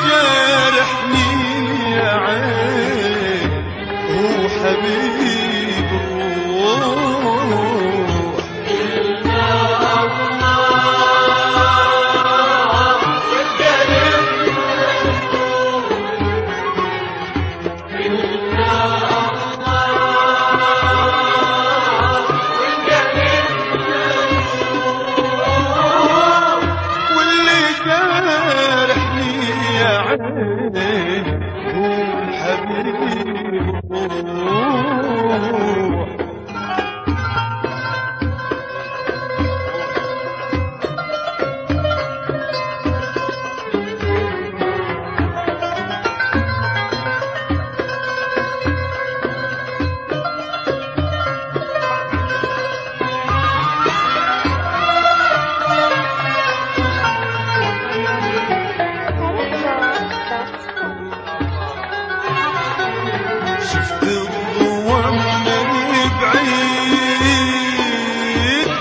جارحني يا عين هو حبيب الروح. واللي جارحني يا عين هو حبيب الروح. شفت الضوء من بعيد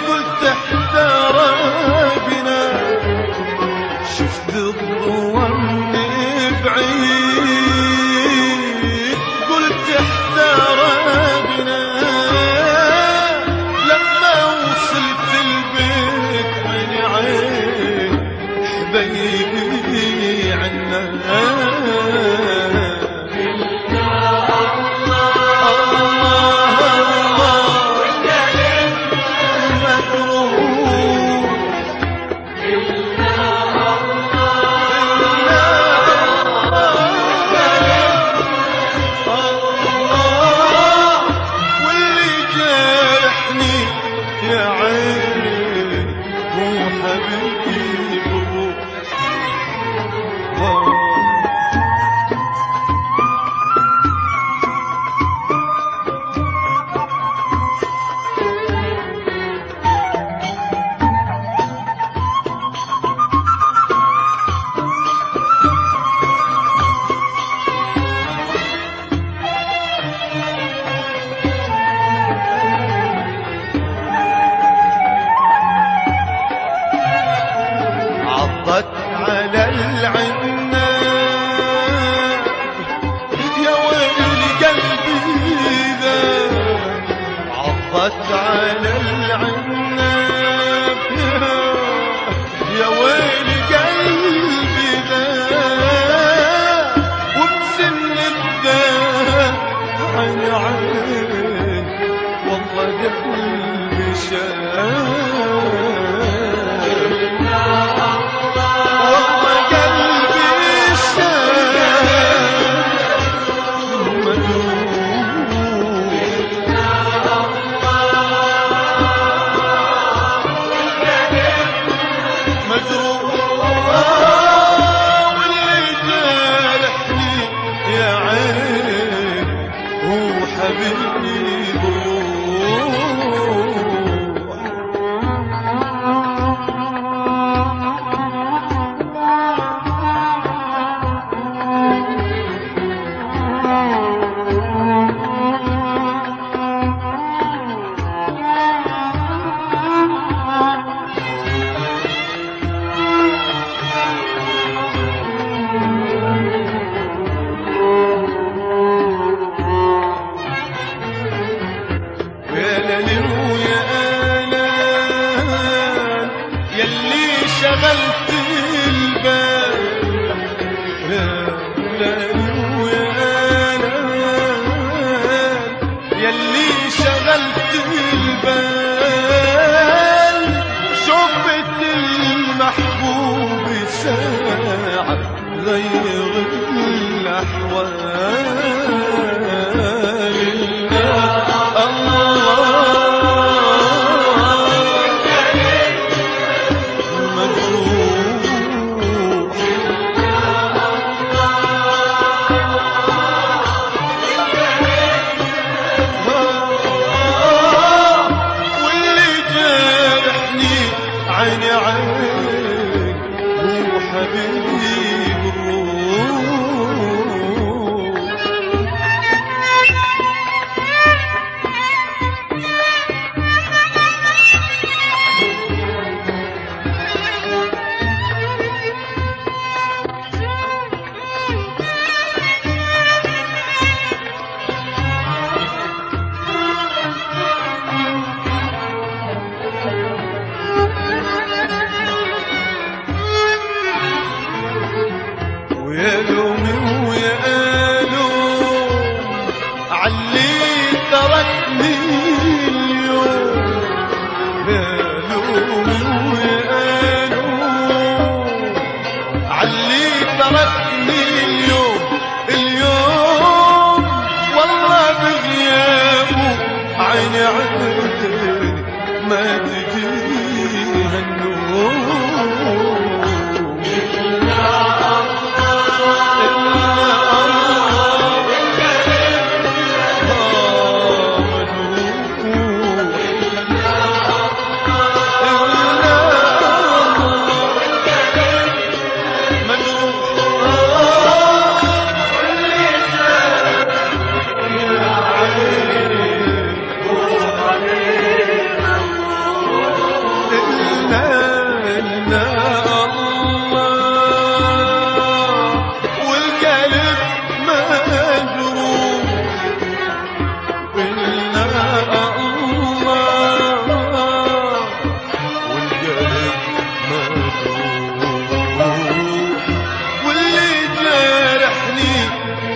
قلت احترقنا. شفت الضوء من بعيد قلت احترقنا. لما وصلت البيت عيني عين حبيبي عنا. عضت على العناب يا ويل قلبي ذا. عضت على العناب يا ويل قلبي ذا. وبسن الذاب عين عين والله قلبي شاب. واللي جارحني يا عين هو حبيب الروح. شغلت البال يا يلي شغلت البال. شفت المحبوب ساعة غير الأحوال. عيني عين هو حبيب الروح. يا لومي ويا لوم علي تركني اليوم، يا لومي ويا لوم علي تركني اليوم، اليوم والله بغيابه عيني عيني ما تجيها النوم.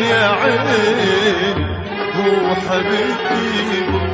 يا عين هو حبيبي